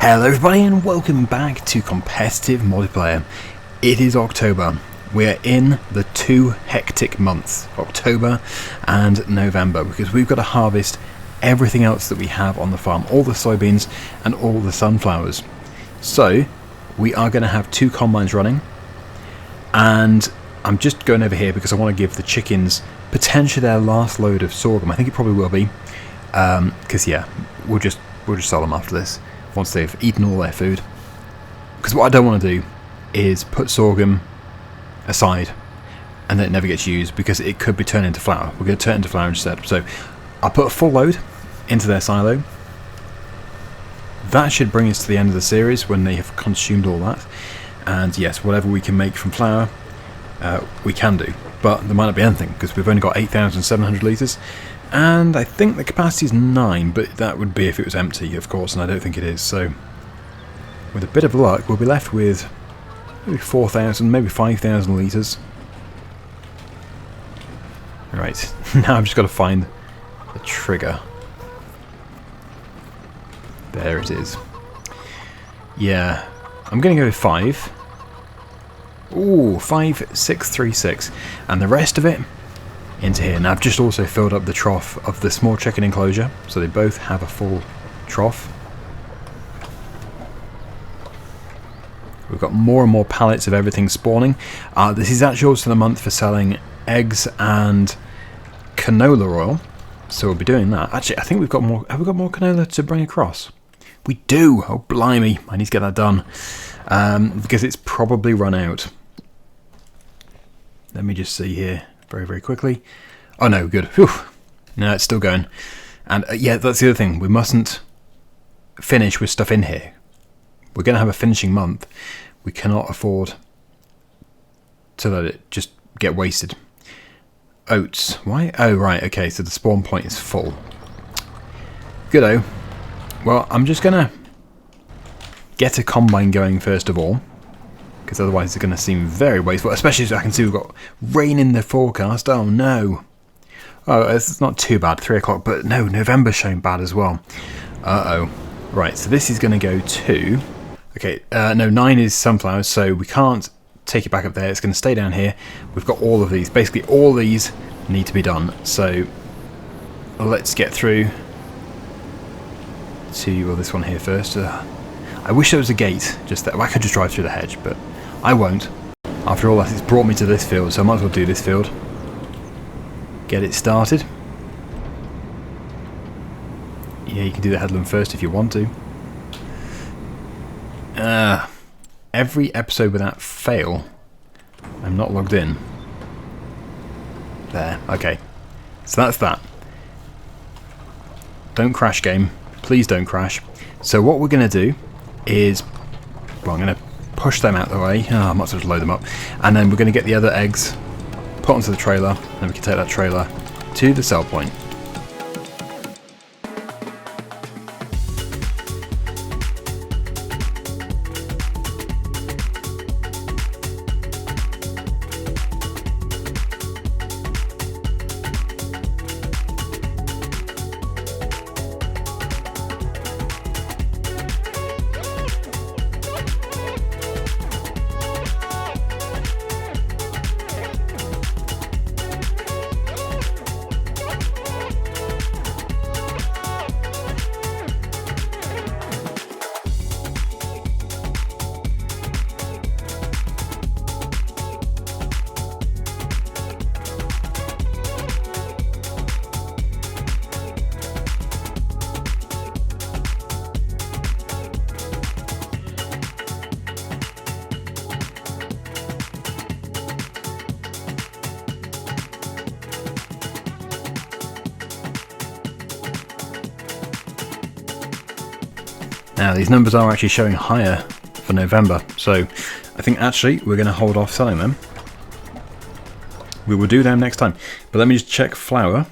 Hello everybody and welcome back to competitive multiplayer. It is October. We're in the two hectic months, October and November, because we've got to harvest everything else that we have on the farm, all the soybeans and all the sunflowers. So we are going to have two combines running, and I'm just going over here because I want to give the chickens potentially their last load of sorghum. I think it probably will be, because yeah, we'll just sell them after this once they've eaten all their food. Because what I don't want to do is put sorghum aside and then it never gets used, because it could be turned into flour. We're going to turn it into flour instead. So I'll put a full load into their silo. That should bring us to the end of the series when they have consumed all that. And yes, whatever we can make from flour, we can do. But there might not be anything, because we've only got 8,700 litres. And I think the capacity is 9, but that would be if it was empty, of course, and I don't think it is. So with a bit of luck, we'll be left with maybe 4,000, maybe 5,000 litres. Right, now I've just got to find the trigger. There it is. Yeah, I'm going to go with 5. Ooh, 5,636. And the rest of it into here. Now I've just also filled up the trough of the small chicken enclosure, so they both have a full trough. We've got more and more pallets of everything spawning. This is actually also the month for selling eggs and canola oil, so we'll be doing that. Actually, I think we've got more. Have we got more canola to bring across? We do. Oh blimey, I need to get that done, because it's probably run out. Let me just see here very quickly. Oh no, good. Whew. No, it's still going. And yeah, that's the other thing. We mustn't finish with stuff in here. We're going to have a finishing month. We cannot afford to let it just get wasted. Oats. Why? Oh, right. Okay, so the spawn point is full. Good-o. Well, I'm just going to get a combine going first of all, because otherwise it's going to seem very wasteful, especially as I can see we've got rain in the forecast. Oh no. Oh, it's not too bad, 3 o'clock, but no, November's showing bad as well. Uh-oh. Right, so this is going to go to... Okay, no, 9 is sunflowers, so we can't take it back up there. It's going to stay down here. We've got all of these. Basically, all these need to be done. So let's get through to this one here first. I wish there was a gate just there. Well, I could just drive through the hedge, but I won't. After all that, it's brought me to this field, so I might as well do this field. Get it started. Yeah, you can do the headland first if you want to. Every episode without fail, I'm not logged in. There, okay. So that's that. Don't crash, game. Please don't crash. So what we're going to do is, well, I'm going to push them out of the way. I might as well just load them up. And then we're going to get the other eggs put onto the trailer, and we can take that trailer to the sell point. Now these numbers are actually showing higher for November, so I think actually we're going to hold off selling them. We will do them next time. But let me just check flour.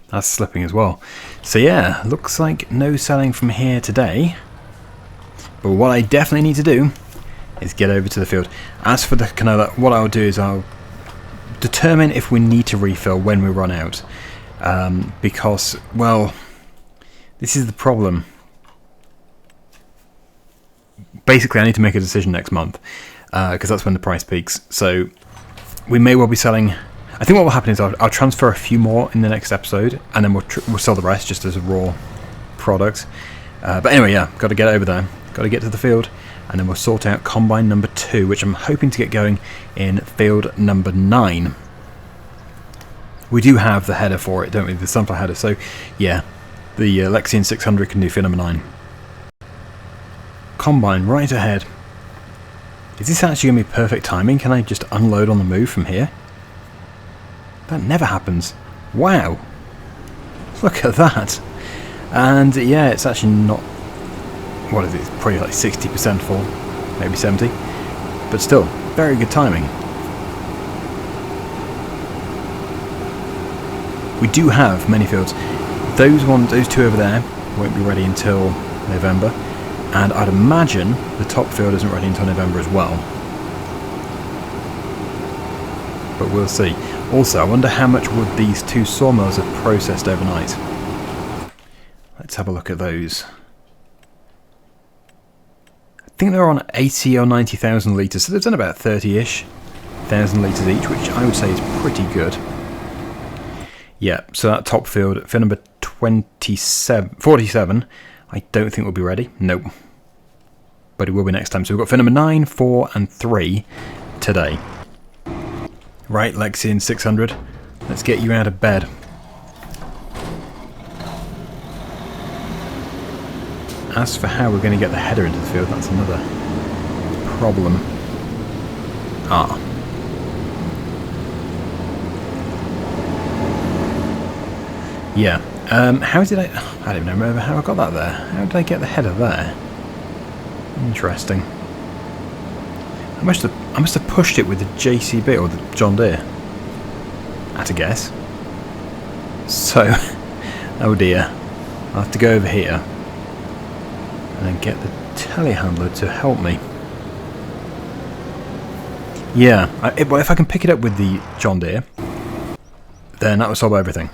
That's slipping as well. So yeah, looks like no selling from here today. But what I definitely need to do is get over to the field. As for the canola, what I'll do is I'll determine if we need to refill when we run out. Because, well, This is the problem. Basically, I need to make a decision next month, because that's when the price peaks. So we may well be selling. I think what will happen is I'll transfer a few more in the next episode, and then we'll sell the rest just as a raw product. But anyway, yeah, got to get over there. Got to get to the field, and then we'll sort out combine number 2, which I'm hoping to get going in field number 9. We do have the header for it, don't we? The sunflower header. So yeah, the Lexion 600 can do field number 9. Combine right ahead. Is this actually going to be perfect timing? Can I just unload on the move from here? That never happens. Wow. Look at that. And yeah, it's actually not... What is it? It's probably like 60% full. Maybe 70. But still, very good timing. We do have many fields. Those 2 over there won't be ready until November. And I'd imagine the top field isn't ready until November as well. But we'll see. Also, I wonder how much wood these 2 sawmills have processed overnight. Let's have a look at those. I think they're on 80 or 90,000 litres, so they've done about 30-ish thousand litres each, which I would say is pretty good. Yeah, so that top field, field number 47, I don't think will be ready. Nope. But it will be next time. So we've got field number 9, 4 and 3 today. Right, Lexion 600, let's get you out of bed. As for how we're going to get the header into the field, that's another problem. Yeah. How did I don't even remember how I got that there. How did I get the header there? Interesting. I must have pushed it with the JCB or the John Deere. At a guess. So, oh dear. I'll have to go over here and then get the telehandler to help me. Yeah, well, if I can pick it up with the John Deere, then that will solve everything.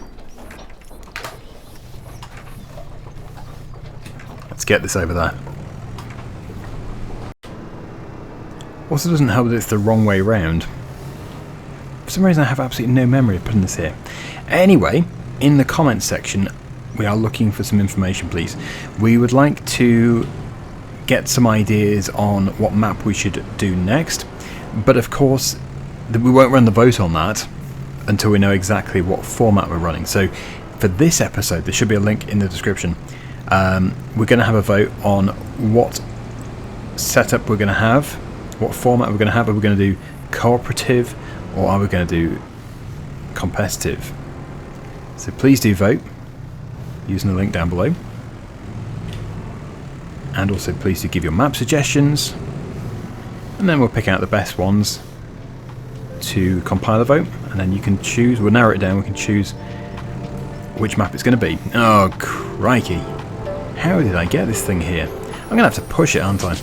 Let's get this over there. Also doesn't help that it's the wrong way round. For some reason I have absolutely no memory of putting this here. Anyway, in the comments section we are looking for some information, please. We would like to get some ideas on what map we should do next, but of course we won't run the vote on that until we know exactly what format we're running. So for this episode, there should be a link in the description. We're going to have a vote on what setup we're going to have, what format we're going to have. Are we going to do cooperative or are we going to do competitive? So please do vote using the link down below. And also please do give your map suggestions. And then we'll pick out the best ones to compile a vote. And then you can choose, we'll narrow it down, we can choose which map it's going to be. Oh, crikey. How did I get this thing here? I'm going to have to push it, aren't I?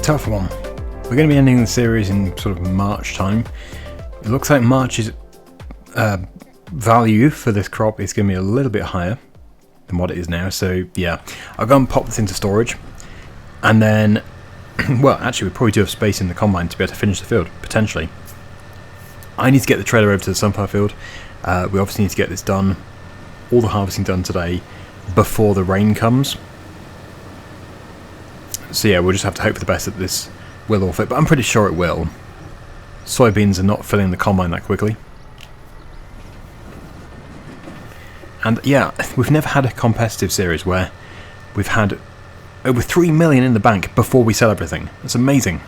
Tough one. We're going to be ending the series in sort of March time. It looks like March is value for this crop is going to be a little bit higher than what it is now. So yeah, I'll go and pop this into storage, and then, well, actually we probably do have space in the combine to be able to finish the field, potentially. I need to get the trailer over to the sunflower field. We obviously need to get this done, all the harvesting done today, before the rain comes. So yeah, we'll just have to hope for the best that this will all fit, but I'm pretty sure it will. Soybeans are not filling the combine that quickly. And yeah, we've never had a competitive series where we've had over 3 million in the bank before we sell everything. That's amazing.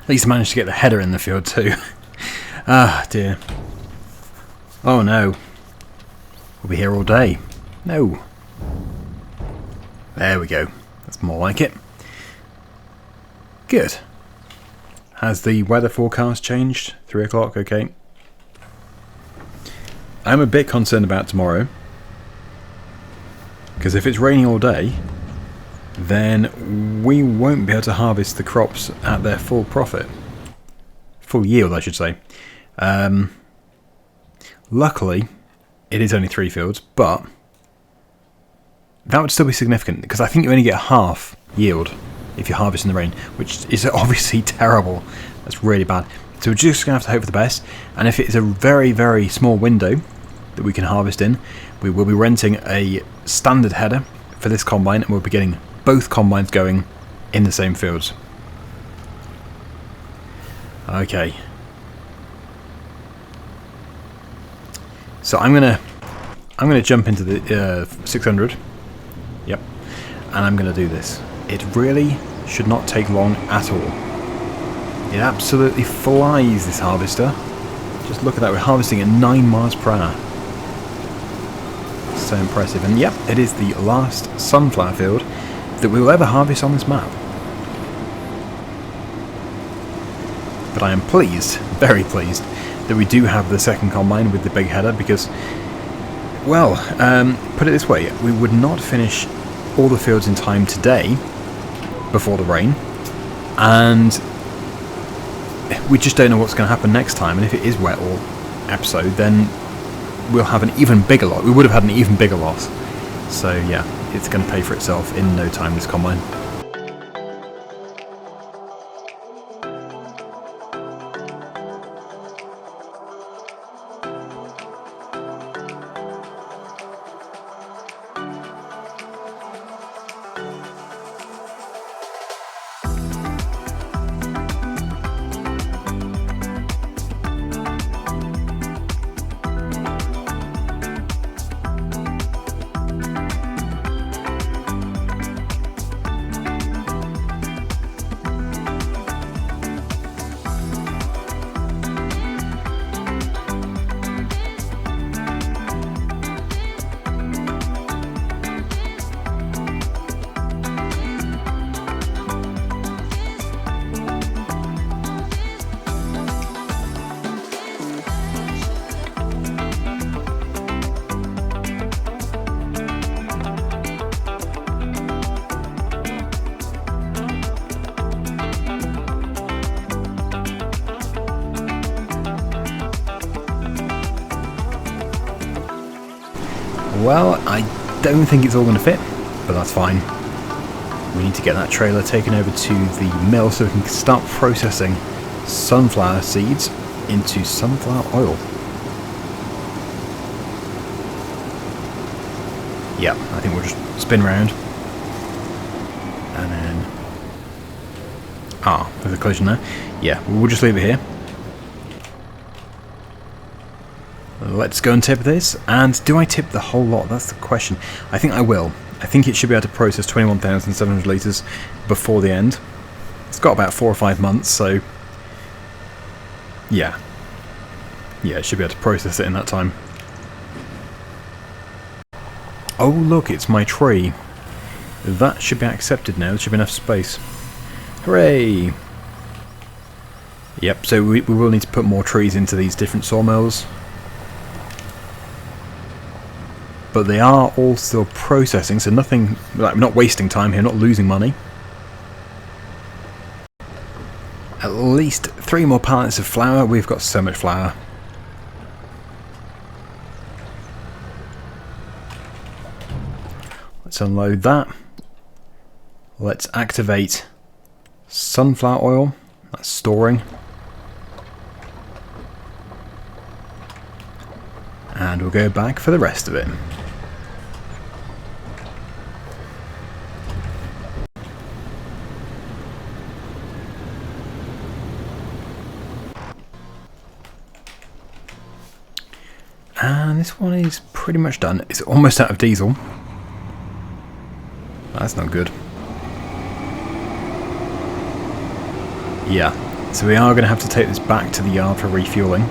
At least I managed to get the header in the field too. Ah, dear. Oh no. We'll be here all day. No. There we go. That's more like it. Good. Has the weather forecast changed? 3 o'clock, okay. I'm a bit concerned about tomorrow, because if it's raining all day, then we won't be able to harvest the crops at their full profit. Full yield, I should say. Luckily, it is only 3 fields, but that would still be significant, because I think you only get half yield if you harvest in the rain, which is obviously terrible. That's really bad. So we're just going to have to hope for the best, and if it is a very, very small window that we can harvest in, we will be renting a standard header for this combine, and we'll be getting both combines going in the same fields. Okay. So I'm gonna jump into the 600. Yep. And I'm gonna do this. It really should not take long at all. It absolutely flies, this harvester. Just look at that, we're harvesting at 9 miles per hour. So impressive. And yep, it is the last sunflower field that we will ever harvest on this map. But I am pleased, very pleased, that we do have the second combine with the big header, because, well, put it this way, we would not finish all the fields in time today before the rain, and we just don't know what's going to happen next time. And if it is wet all episode, then we'll have an even bigger loss. We would have had an even bigger loss. So yeah, it's going to pay for itself in no time, this combine. Well, I don't think it's all going to fit, but that's fine. We need to get that trailer taken over to the mill so we can start processing sunflower seeds into sunflower oil. Yeah, I think we'll just spin round. And then... there's a collision there. Yeah, we'll just leave it here. Let's go and tip this. And do I tip the whole lot? That's the question. I think I will. I think it should be able to process 21,700 litres before the end. It's got about 4 or 5 months, so... yeah. Yeah, it should be able to process it in that time. Oh look, it's my tree. That should be accepted now. There should be enough space. Hooray! Yep, so we will need to put more trees into these different sawmills. But they are all still processing, so nothing, like, we're not wasting time here, not losing money. At least 3 more pallets of flour. We've got so much flour. Let's unload that. Let's activate sunflower oil. That's storing. And we'll go back for the rest of it. And this one is pretty much done. It's almost out of diesel. That's not good. Yeah, so we are going to have to take this back to the yard for refueling.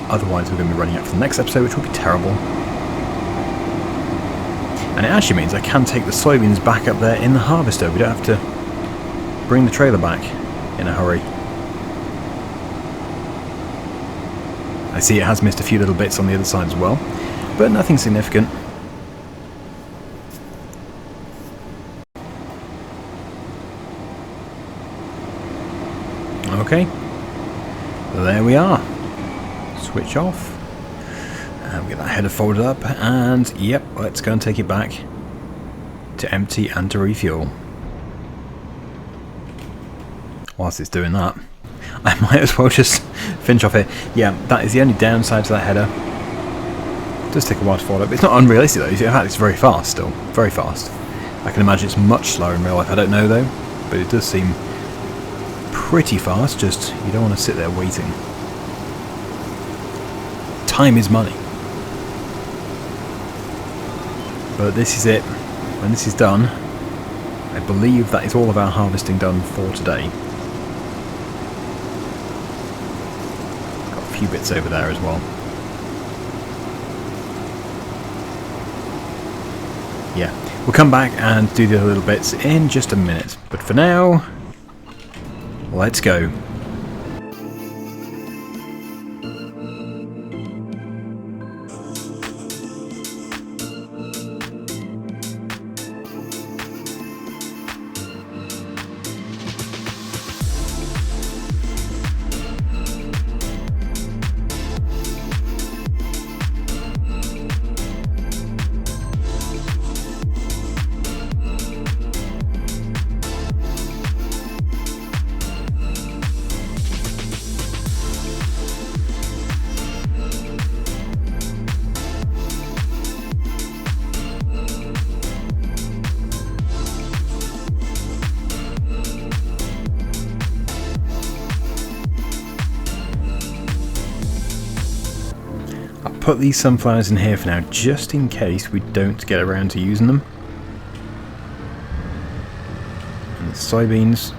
Otherwise we're going to be running out for the next episode, which will be terrible. And it actually means I can take the soybeans back up there in the harvester. We don't have to bring the trailer back in a hurry. I see it has missed a few little bits on the other side as well, but nothing significant. Okay, there we are. Switch off. And we get that header folded up, and yep, let's go and take it back to empty and to refuel. Whilst it's doing that, I might as well just finish off here. Yeah, that is the only downside to that header. It does take a while to fold up. It's not unrealistic though. In fact, it's very fast still. Very fast. I can imagine it's much slower in real life. I don't know though, but it does seem pretty fast. Just, you don't want to sit there waiting. Time is money. But this is it. When this is done, I believe that is all of our harvesting done for today. Got a few bits over there as well. Yeah, we'll come back and do the other little bits in just a minute. But for now, let's go. Put these sunflowers in here for now, just in case we don't get around to using them. And the soybeans.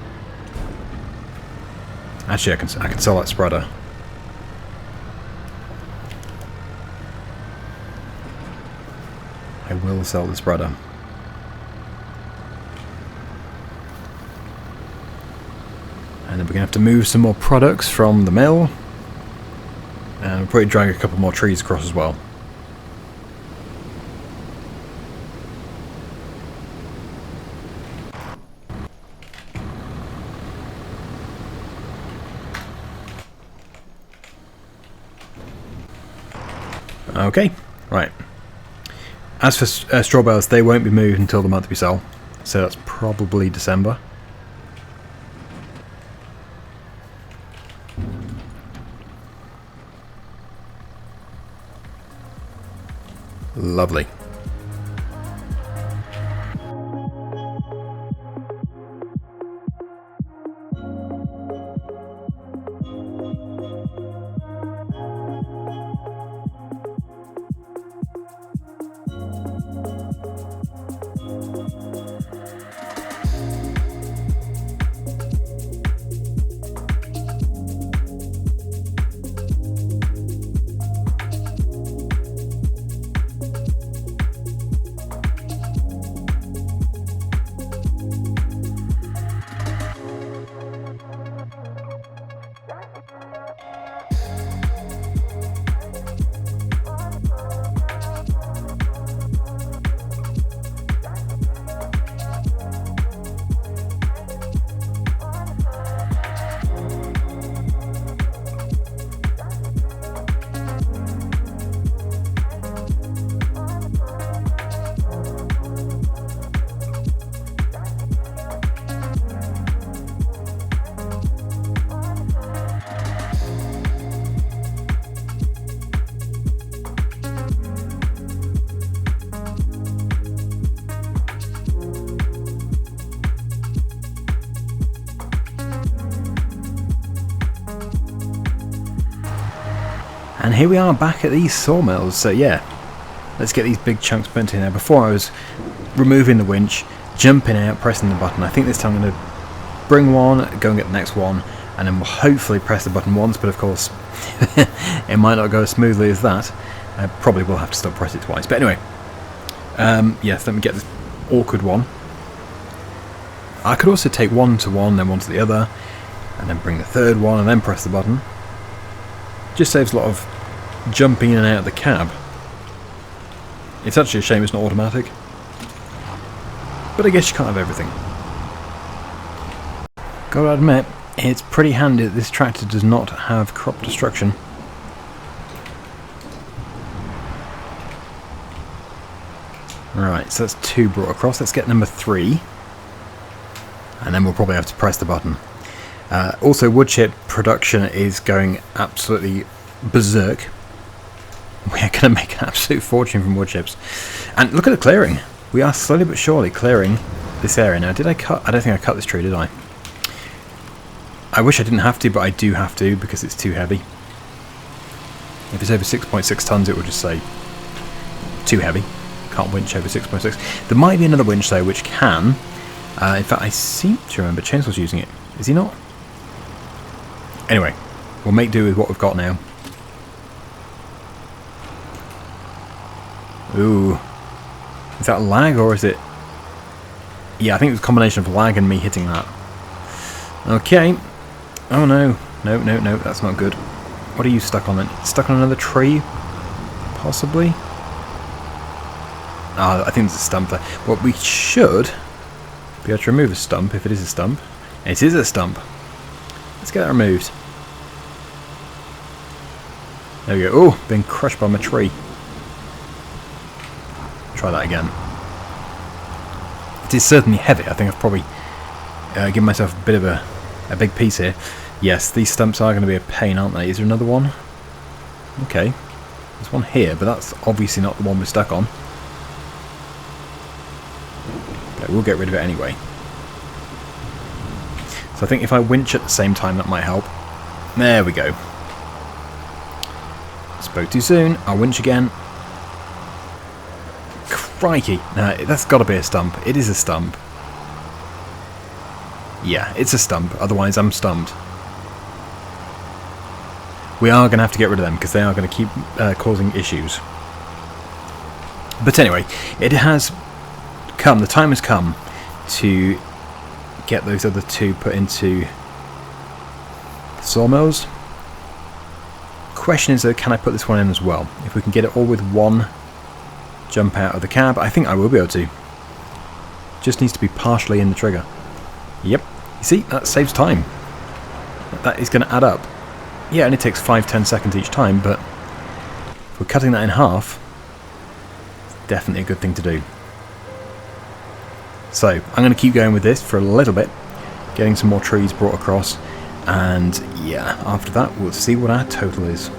Actually, I can sell that spreader. I will sell the spreader. And then we're going to have to move some more products from the mill. And we'll probably drag a couple more trees across as well. Okay, right. As for straw bales, they won't be moved until the month we sell. So that's probably December. Lovely. And here we are back at these sawmills. So yeah, let's get these big chunks burnt in there. Before I was removing the winch, jumping out, pressing the button. I think this time I'm going to bring one, go and get the next one, and then we'll hopefully press the button once, but of course it might not go as smoothly as that. I probably will have to still press it twice. But anyway, yes, let me get this awkward one. I could also take one to one, then one to the other, and then bring the third one and then press the button. Just saves a lot of jumping in and out of the cab. It's actually a shame it's not automatic, but I guess you can't have everything. Gotta admit, it's pretty handy that this tractor does not have crop destruction. Right, so that's 2 brought across. Let's get number 3. And then we'll probably have to press the button. Also, wood chip production is going absolutely berserk. We are going to make an absolute fortune from wood chips. And look at the clearing. We are slowly but surely clearing this area. Now, did I cut? I don't think I cut this tree, did I? I wish I didn't have to, but I do have to because it's too heavy. If it's over 6.6 tons, it will just say too heavy. Can't winch over 6.6. There might be another winch though, which can. In fact, I seem to remember Chainsaw's using it. Is he not? Anyway, we'll make do with what we've got now. Ooh. Is that lag or is it... Yeah, I think it was a combination of lag and me hitting that. Okay. Oh no. No, no, no, that's not good. What are you stuck on then? Stuck on another tree? Possibly? Ah, I think there's a stump there. Well, we should be able to remove a stump if it is a stump. It is a stump. Let's get that removed. There we go. Oh, been crushed by my tree. Try that again. It is certainly heavy. I think I've probably given myself a bit of a big piece here. Yes, these stumps are going to be a pain, aren't they? Is there another one? Okay. There's one here, but that's obviously not the one we're stuck on. But we'll get rid of it anyway. So I think if I winch at the same time, that might help. There we go. Spoke too soon. I'll winch again. Crikey. No, that's got to be a stump. It is a stump. Yeah, it's a stump. Otherwise, I'm stumped. We are going to have to get rid of them because they are going to keep causing issues. But anyway, it has come. The time has come to get those other 2 put into sawmills. Question is though, can I put this one in as well? If we can get it all with one jump out of the cab, I think I will be able to. Just needs to be partially in the trigger. Yep. You see, that saves time. That is going to add up. Yeah, it only takes 5-10 seconds each time, but if we're cutting that in half, it's definitely a good thing to do. So, I'm going to keep going with this for a little bit, getting some more trees brought across, and yeah, after that we'll see what our total is.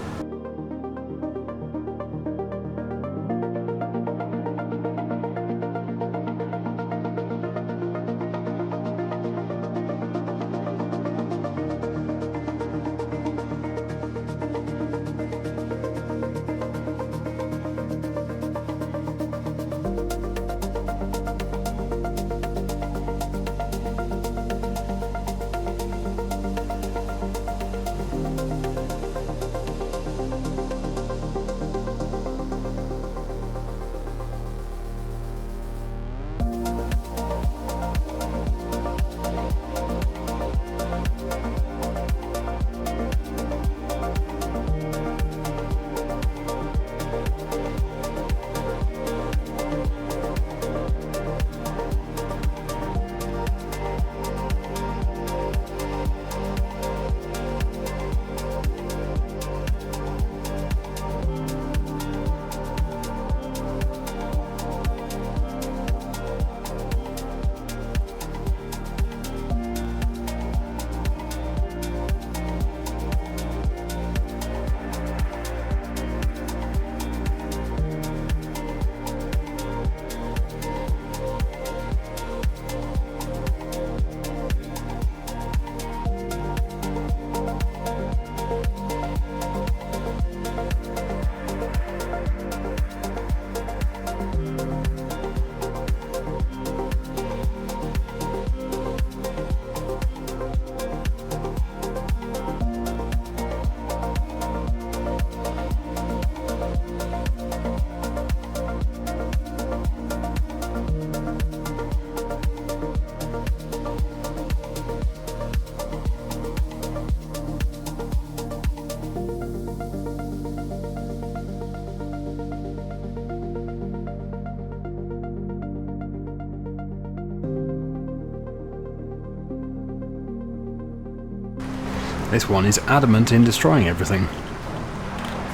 This one is adamant in destroying everything.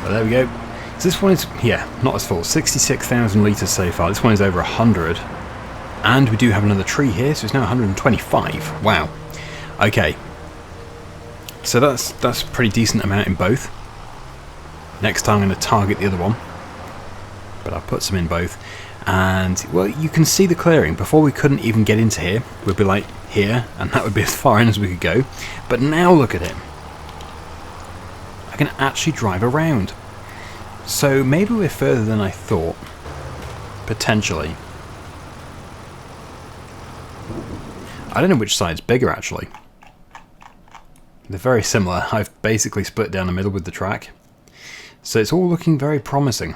But there we go. So this one is, yeah, not as full. 66,000 litres so far. This one is over 100. And we do have another tree here, so it's now 125. Wow. Okay. So that's a pretty decent amount in both. Next time I'm going to target the other one. But I'll put some in both. And, well, you can see the clearing. Before we couldn't even get into here. We'd be like here, and that would be as far in as we could go. But now look at it. I can actually drive around. So maybe we're further than I thought. Potentially. I don't know which side's bigger, actually. They're very similar. I've basically split down the middle with the track. So it's all looking very promising.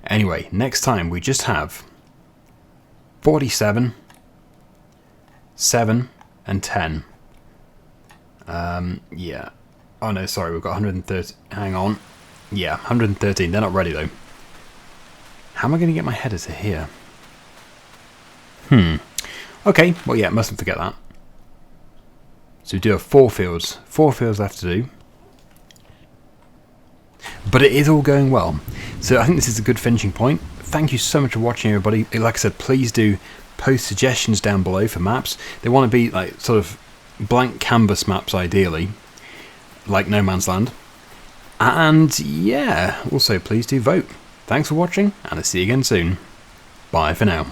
Anyway, next time we just have 47, 7, and 10. Yeah. Oh no, sorry, we've got 130. Hang on. Yeah, 113. They're not ready though. How am I going to get my header to here? Okay, well yeah, mustn't forget that. So we do have 4 fields. 4 fields left to do. But it is all going well. So I think this is a good finishing point. Thank you so much for watching, everybody. Like I said, please do post suggestions down below for maps. They want to be like sort of blank canvas maps ideally, like No Man's Land. And yeah, also please do vote. Thanks for watching, and I'll see you again soon. Bye for now.